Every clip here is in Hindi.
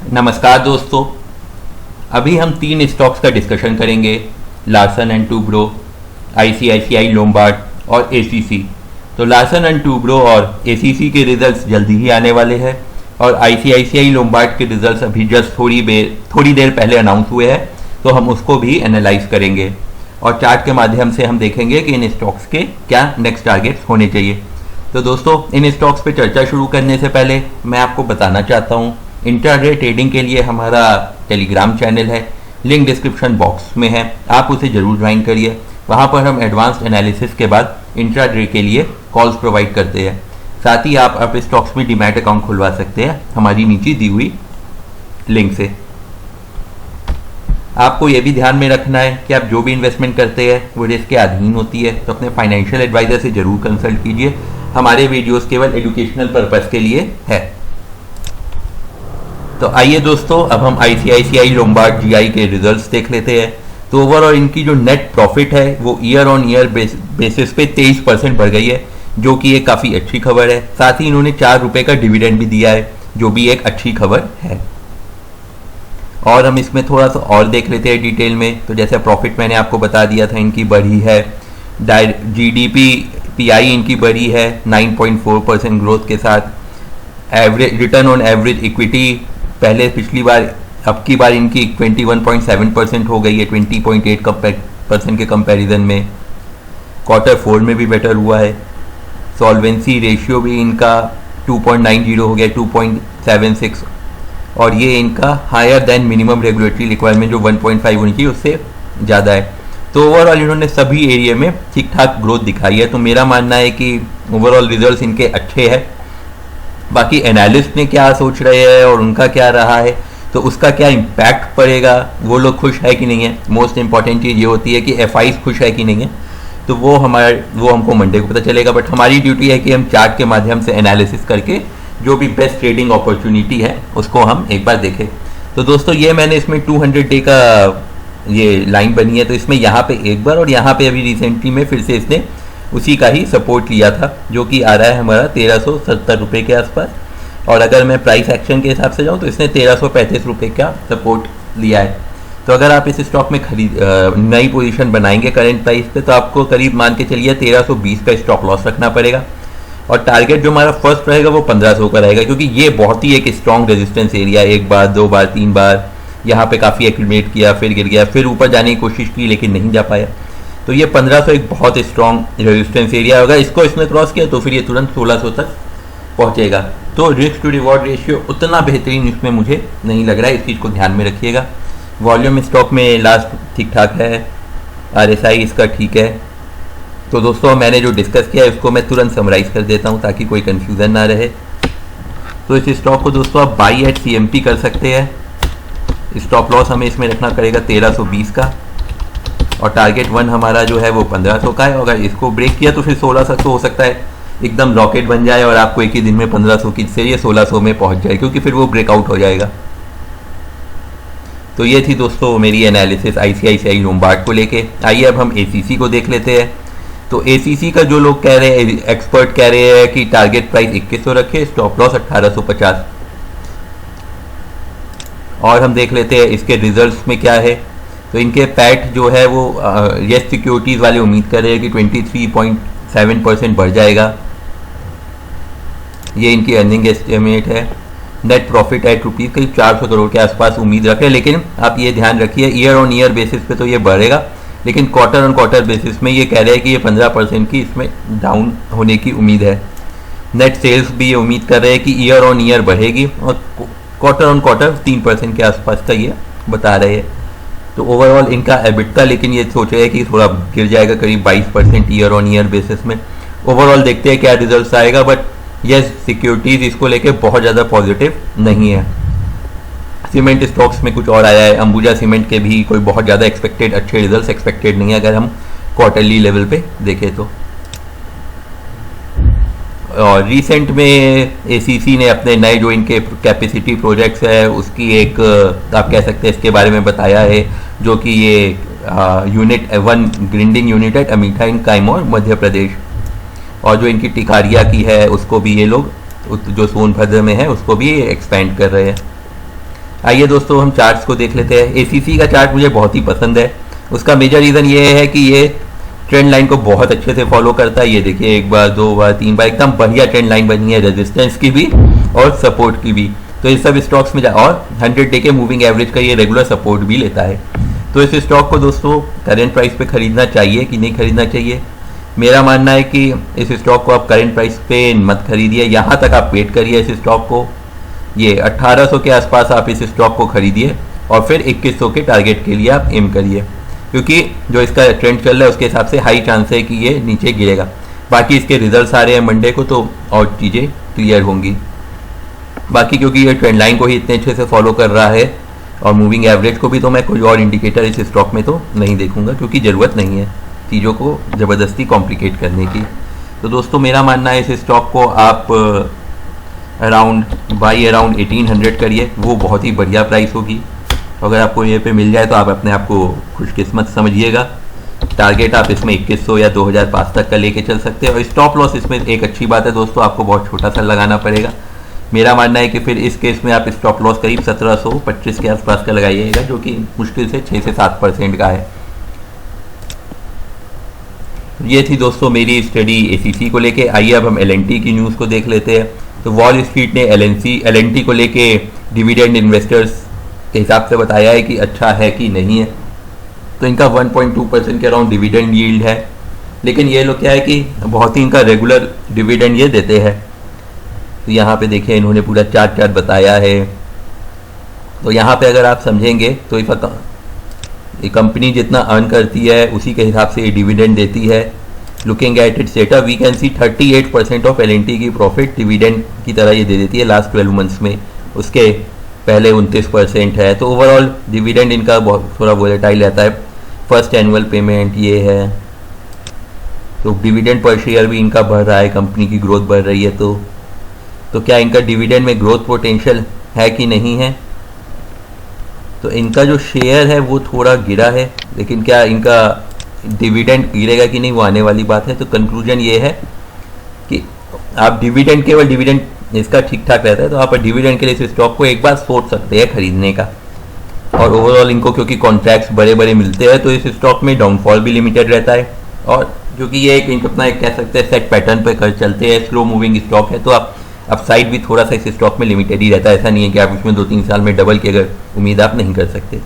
नमस्कार दोस्तों। अभी हम 3 स्टॉक्स का डिस्कशन करेंगे, Larsen and Toubro, ICICI Lombard और एसीसी। तो लार्सन एंड टूब्रो और एसीसी के रिजल्ट्स जल्दी ही आने वाले हैं और आईसीआईसीआई लोम्बार्ड के रिजल्ट्स अभी जस्ट थोड़ी देर पहले अनाउंस हुए हैं, तो हम उसको भी एनालाइज करेंगे और चार्ट के माध्यम से हम देखेंगे कि इन स्टॉक्स के क्या नेक्स्ट टारगेट्स होने चाहिए। तो दोस्तों, इन स्टॉक्स पे चर्चा शुरू करने से पहले मैं आपको बताना चाहता हूँ, इंट्राडे ट्रेडिंग के लिए हमारा टेलीग्राम चैनल है, लिंक डिस्क्रिप्शन बॉक्स में है, आप उसे ज़रूर ज्वाइन करिए। वहाँ पर हम एडवांस्ड एनालिसिस के बाद इंट्राडे के लिए कॉल्स प्रोवाइड करते हैं। साथ ही आप स्टॉक्स में डीमैट अकाउंट खुलवा सकते हैं हमारी नीचे दी हुई लिंक से। आपको ये भी ध्यान में रखना है कि आप जो भी इन्वेस्टमेंट करते हैं वो रिस्क के अधीन होती है, तो अपने फाइनेंशियल एडवाइजर से ज़रूर कंसल्ट कीजिए। हमारे वीडियोस केवल एजुकेशनल पर्पस के लिए है। तो आइए दोस्तों, अब हम आईसीआईसीआई लोम्बार्ड जीआई के रिजल्ट्स देख लेते हैं। तो ओवरऑल इनकी जो नेट प्रॉफिट है वो ईयर ऑन ईयर बेसिस पे 23% बढ़ गई है, जो कि एक काफ़ी अच्छी खबर है। साथ ही इन्होंने 4 रुपये का डिविडेंड भी दिया है, जो भी एक अच्छी खबर है। और हम इसमें थोड़ा सा और देख लेते हैं डिटेल में। तो जैसे प्रॉफिट मैंने आपको बता दिया था, इनकी बढ़ी है। जीडीपी पीआई इनकी बढ़ी है 9.4% ग्रोथ के साथ। Average return on average equity पहले पिछली बार अब की बार इनकी 21.7% हो गई है 20.8% के कंपैरिजन में। Q4 में भी बेटर हुआ है। सॉल्वेंसी रेशियो भी इनका 2.90 हो गया 2.76, और ये इनका higher than minimum regulatory requirement जो 1.5 होनी चाहिए उससे ज़्यादा है। तो ओवरऑल इन्होंने सभी एरिया में ठीक ठाक ग्रोथ दिखाई है। तो मेरा मानना है कि ओवरऑल रिजल्ट्स इनके अच्छे हैं। बाकी एनालिस्ट ने क्या सोच रहे हैं और उनका क्या रहा है, तो उसका क्या इम्पैक्ट पड़ेगा, वो लोग खुश है कि नहीं है। मोस्ट इंपॉर्टेंट चीज़ ये होती है कि एफआईज खुश है कि नहीं है, तो वो हमको मंडे को पता चलेगा। बट हमारी ड्यूटी है कि हम चार्ट के माध्यम से एनालिसिस करके जो भी बेस्ट ट्रेडिंग अपॉर्चुनिटी है उसको हम एक बार देखें। तो दोस्तों, ये मैंने इसमें 200 डे का ये लाइन बनी है, तो इसमें यहाँ पे एक बार और यहाँ पे अभी रिसेंटली में फिर से इसने उसी का ही सपोर्ट लिया था, जो कि आ रहा है हमारा 1370 रुपये के आसपास। और अगर मैं प्राइस एक्शन के हिसाब से जाऊँ तो इसने 1335 रुपये का सपोर्ट लिया है। तो अगर आप इस स्टॉक में नई पोजीशन बनाएंगे करंट प्राइस पे, तो आपको करीब मान के चलिए 1320 का स्टॉप लॉस रखना पड़ेगा। और टारगेट जो हमारा फर्स्ट रहेगा वो 1500 का रहेगा, क्योंकि ये बहुत ही एक स्ट्रॉन्ग रेजिस्टेंस एरिया, एक बार, 2 बार, 3 बार यहाँ पे काफ़ी एक्यूमुलेट किया, फिर गिर गया, फिर ऊपर जाने की कोशिश की लेकिन नहीं जा पाया। तो ये 1500 एक बहुत स्ट्रॉन्ग रेजिस्टेंस एरिया होगा। इसको इसने क्रॉस किया तो फिर ये तुरंत 1600 तक पहुँचेगा। तो रिस्क टू रिवॉर्ड रेशियो उतना बेहतरीन इसमें मुझे नहीं लग रहा है, इस चीज़ को ध्यान में रखिएगा। वॉल्यूम स्टॉक में लास्ट ठीक ठाक है, आरएसआई इसका ठीक है। तो दोस्तों, मैंने जो डिस्कस किया है उसको मैं तुरंत समराइज कर देता हूँ ताकि कोई कन्फ्यूज़न ना रहे। तो इस स्टॉक को दोस्तों आप बाई एट सीएमपी कर सकते हैं। स्टॉप लॉस हमें इसमें रखना पड़ेगा 1320 का, और टारगेट 1 हमारा जो है वो 1500 का है। अगर इसको ब्रेक किया तो फिर 1600 हो सकता है एकदम रॉकेट बन जाए और आपको एक ही दिन में 1500 की से ये 1600 में पहुंच जाए, क्योंकि फिर वो ब्रेकआउट हो जाएगा। तो ये थी दोस्तों मेरी एनालिसिस आईसीआईसीआई लोम्बार्ड को लेके। आइए अब हम एसीसी को देख लेते हैं। तो एसीसी का जो लोग कह रहे हैं, एक्सपर्ट कह रहे हैं कि टारगेट प्राइस 2100 रखे, स्टॉप लॉस 1850। और हम देख लेते हैं इसके रिजल्ट्स में क्या है। तो इनके पैट जो है वो येस सिक्योरिटीज़ वाले उम्मीद कर रहे हैं कि 23.7% बढ़ जाएगा। ये इनकी अर्निंग एस्टिमेट है। नेट प्रॉफिट एट रुपीज़ करीब 400 करोड़ के आसपास उम्मीद रख रहे हैं, लेकिन आप ये ध्यान रखिए ईयर ऑन ईयर बेसिस पे तो ये बढ़ेगा, लेकिन क्वार्टर ऑन क्वार्टर बेसिस में ये कह रहे हैं कि ये 15% की इसमें डाउन होने की उम्मीद है। नेट सेल्स भी ये उम्मीद कर रहे हैं कि ईयर ऑन ईयर बढ़ेगी, और क्वार्टर ऑन क्वार्टर 3% के आसपास का ये बता रहे हैं। तो ओवरऑल इनका एबिटा लेकिन ये सोच रहे हैं कि थोड़ा गिर जाएगा करीब 22% ईयर ऑन ईयर बेसिस में। ओवरऑल देखते हैं क्या रिजल्ट्स आएगा, बट यस सिक्योरिटीज़ इसको लेके बहुत ज़्यादा पॉजिटिव नहीं है। सीमेंट स्टॉक्स में कुछ और आया है, अंबुजा सीमेंट के भी कोई बहुत ज़्यादा एक्सपेक्टेड अच्छे रिजल्ट्स एक्सपेक्टेड नहीं है अगर हम क्वार्टरली लेवल पे देखें तो। और रिसेंट में एसीसी ने अपने नए जो इनके कैपेसिटी प्रोजेक्ट्स है उसकी एक आप कह सकते हैं इसके बारे में बताया है, जो कि ये यूनिट 1 ग्रिंडिंग यूनिट है अमीठा इन कैमूर मध्य प्रदेश, और जो इनकी टिकारिया की है उसको भी ये लोग जो सोनभद्र में है उसको भी एक्सपेंड कर रहे हैं। आइए दोस्तों हम चार्ट्स को देख लेते हैं। एसीसी का चार्ट मुझे बहुत ही पसंद है। उसका मेजर रीज़न ये है कि ये ट्रेंड लाइन को बहुत अच्छे से फॉलो करता है। ये देखिए, एक बार, दो बार, तीन बार, एकदम बढ़िया ट्रेंड लाइन बनी है, रेजिस्टेंस की भी और सपोर्ट की भी। तो इस सब स्टॉक्स में और 100 डे के मूविंग एवरेज का ये रेगुलर सपोर्ट भी लेता है। तो इस स्टॉक को दोस्तों करंट प्राइस पे खरीदना चाहिए कि नहीं खरीदना चाहिए? मेरा मानना है कि इस स्टॉक को आप करंट प्राइस पे मत खरीदिए, यहाँ तक आप वेट करिए इस स्टॉक को। ये 1800 के आसपास आप इस स्टॉक को खरीदिए और फिर 2100 के टारगेट के लिए आप एम करिए, क्योंकि जो इसका ट्रेंड चल रहा है उसके हिसाब से हाई चांस है कि ये नीचे गिरेगा। बाकी इसके रिजल्ट्स आ रहे हैं मंडे को, तो और चीज़ें क्लियर होंगी। बाकी क्योंकि ये ट्रेंड लाइन को ही इतने अच्छे से फॉलो कर रहा है और मूविंग एवरेज को भी, तो मैं कोई और इंडिकेटर इस स्टॉक में तो नहीं देखूंगा, क्योंकि ज़रूरत नहीं है चीज़ों को ज़बरदस्ती कॉम्प्लिकेट करने की। तो दोस्तों मेरा मानना है इस स्टॉक को आप अराउंड 1800 करिए, वो बहुत ही बढ़िया प्राइस होगी। अगर आपको ये पे मिल जाए तो आप अपने आप को खुशकिस्मत समझिएगा। टारगेट आप इसमें 2100 या 2005 तक का लेके चल सकते हैं। और स्टॉप लॉस इसमें एक अच्छी बात है दोस्तों, आपको बहुत छोटा सा लगाना पड़ेगा। मेरा मानना है कि फिर इस केस में आप स्टॉप लॉस करीब 1725 के आसपास का लगाइएगा, जो कि मुश्किल से 6 से 7% का है। ये थी दोस्तों मेरी स्टडी एसीसी को लेके। आइए अब हम एलएनटी की न्यूज़ को देख लेते हैं। तो वॉल स्ट्रीट ने एलएनटी को लेके डिविडेंड इन्वेस्टर्स के हिसाब से बताया है कि अच्छा है कि नहीं है। तो इनका 1.2% के अराउंड डिविडेंड यील्ड है, लेकिन ये लोग क्या है कि बहुत ही इनका रेगुलर डिविडेंड ये देते हैं। तो यहाँ पे देखिए इन्होंने पूरा चार्ट बताया है। तो यहाँ पे अगर आप समझेंगे तो ये कंपनी जितना अर्न करती है उसी के हिसाब से ये डिविडेंड देती है। Looking at its data we can see 38% of LNT की प्रॉफिट डिविडेंड की तरह ये दे देती है लास्ट 12 मंथ्स में। उसके पहले 29% है। तो ओवरऑल डिविडेंड इनका बहुत थोड़ा वोलेटाइल रहता है। फर्स्ट एनुअल पेमेंट ये है, तो डिविडेंड पर शेयर भी इनका बढ़ रहा है, कंपनी की ग्रोथ बढ़ रही है। तो क्या इनका डिविडेंड में ग्रोथ पोटेंशियल है कि नहीं है? तो इनका जो शेयर है वो थोड़ा गिरा है, लेकिन क्या इनका डिविडेंड गिरेगा कि नहीं वो आने वाली बात है। तो कंक्लूजन ये है कि आप डिविडेंड, केवल डिविडेंड इसका ठीक ठाक रहता है, तो आप डिविडेंड के लिए इस स्टॉक को एक बार सोच सकते हैं खरीदने का। और ओवरऑल इनको क्योंकि कॉन्ट्रैक्ट्स बड़े बड़े मिलते हैं, तो इस स्टॉक में डाउनफॉल भी लिमिटेड रहता है। और क्योंकि ये एक अपना एक कह सकते हैं सेट पैटर्न पे कर चलते हैं, स्लो मूविंग स्टॉक है, तो आप अपसाइड भी थोड़ा सा इस स्टॉक में लिमिटेड ही रहता है। ऐसा नहीं है कि आप इसमें 2-3 साल में डबल की अगर उम्मीद आप नहीं कर सकते।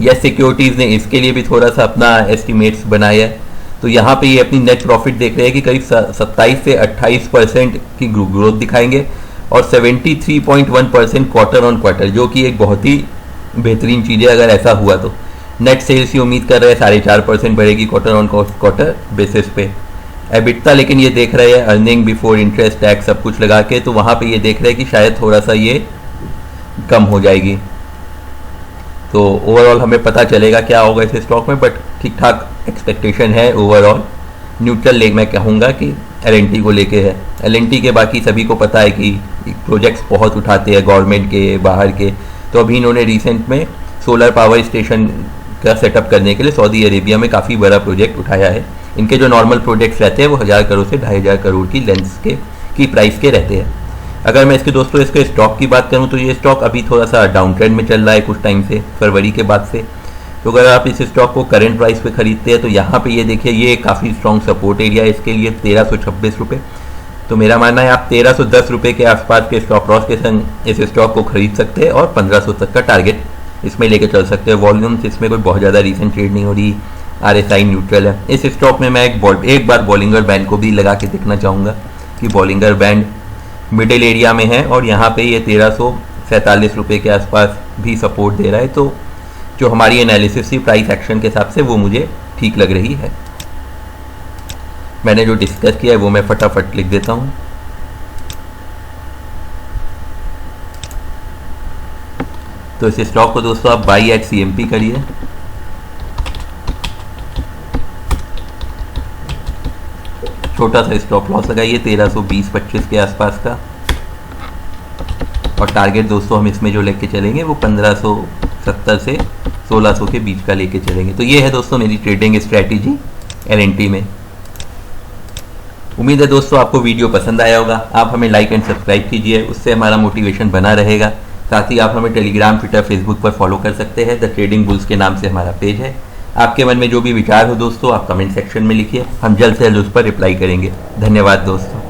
यस सिक्योरिटीज़ ने इसके लिए भी थोड़ा सा अपना एस्टिमेट्स बनाया है। तो यहाँ पे ये अपनी नेट प्रॉफिट देख रहे हैं कि करीब 27 से 28% की ग्रोथ दिखाएंगे और 73.1% क्वार्टर ऑन क्वार्टर, जो कि एक बहुत ही बेहतरीन चीज़ है अगर ऐसा हुआ तो। नेट सेल्स की उम्मीद कर रहे हैं 4.5% बढ़ेगी क्वार्टर ऑन क्वार्टर बेसिस पे। एबिटा लेकिन ये देख रहे हैं अर्निंग बिफोर इंटरेस्ट टैक्स सब कुछ लगा के, तो वहाँ पे ये देख रहे हैं कि शायद थोड़ा सा ये कम हो जाएगी। तो ओवरऑल हमें पता चलेगा क्या होगा इस स्टॉक में, बट ठीक ठाक एक्सपेक्टेशन है। ओवरऑल न्यूट्रल मैं कहूँगा कि एलएनटी को लेके है। एलएनटी के बाकी सभी को पता है कि प्रोजेक्ट्स बहुत उठाते हैं गवर्नमेंट के, बाहर के। तो अभी इन्होंने रिसेंट में सोलर पावर स्टेशन का सेटअप करने के लिए सऊदी अरेबिया में काफ़ी बड़ा प्रोजेक्ट उठाया है। इनके जो नॉर्मल प्रोजेक्ट्स रहते हैं वो 1000 करोड़ से 2500 करोड़ की लेंस की प्राइस के रहते हैं। अगर मैं इसके स्टॉक की बात करूं तो ये स्टॉक अभी थोड़ा सा डाउन ट्रेंड में चल रहा है कुछ टाइम से, फरवरी के बाद से। तो अगर आप इस स्टॉक को करंट प्राइस पे खरीदते हैं तो यहाँ पे ये देखिए ये काफ़ी स्ट्रॉन्ग सपोर्ट एरिया है इसके लिए 1326 रुपये। तो मेरा मानना है आप 1310 रुपये के आसपास के स्टॉक लॉस के संग इस स्टॉक को खरीद सकते हैं और 1500 तक का टारगेट इसमें लेके चल सकते हैं। वॉल्यूम्स इसमें कोई बहुत ज़्यादा रीसेंट ट्रेड नहीं हो रही, RSI न्यूट्रल है। इस स्टॉक में मैं एक बार बॉलिंगर बैंड को भी लगा के देखना चाहूँगा कि बॉलिंगर बैंड मिडिल एरिया में है और यहाँ पे ये 1347 रुपये के आसपास भी सपोर्ट दे रहा है। तो जो हमारी एनालिसिस थी प्राइस एक्शन के हिसाब से वो मुझे ठीक लग रही है। मैंने जो डिस्कस किया है वो मैं फटाफट लिख देता हूँ। तो इस स्टॉक को दोस्तों आप बाई एट CMP करिए। छोटा सा स्टॉप लॉस लगाइए 1320-25 के आसपास का, और टारगेट दोस्तों हम इसमें जो लेके चलेंगे वो 1570 से 1600 के बीच का लेके चलेंगे। तो ये है दोस्तों मेरी ट्रेडिंग स्ट्रैटेजी LNT में। उम्मीद है दोस्तों आपको वीडियो पसंद आया होगा। आप हमें लाइक एंड सब्सक्राइब कीजिए, उससे हमारा मोटिवेशन बना रहेगा साथ ही आप हमें टेलीग्राम, ट्विटर, फेसबुक पर फॉलो कर सकते हैं। द ट्रेडिंग बुल्स के नाम से हमारा पेज है। आपके मन में जो भी विचार हो दोस्तों, आप कमेंट सेक्शन में लिखिए, हम जल्द से जल्द उस पर रिप्लाई करेंगे। धन्यवाद दोस्तों।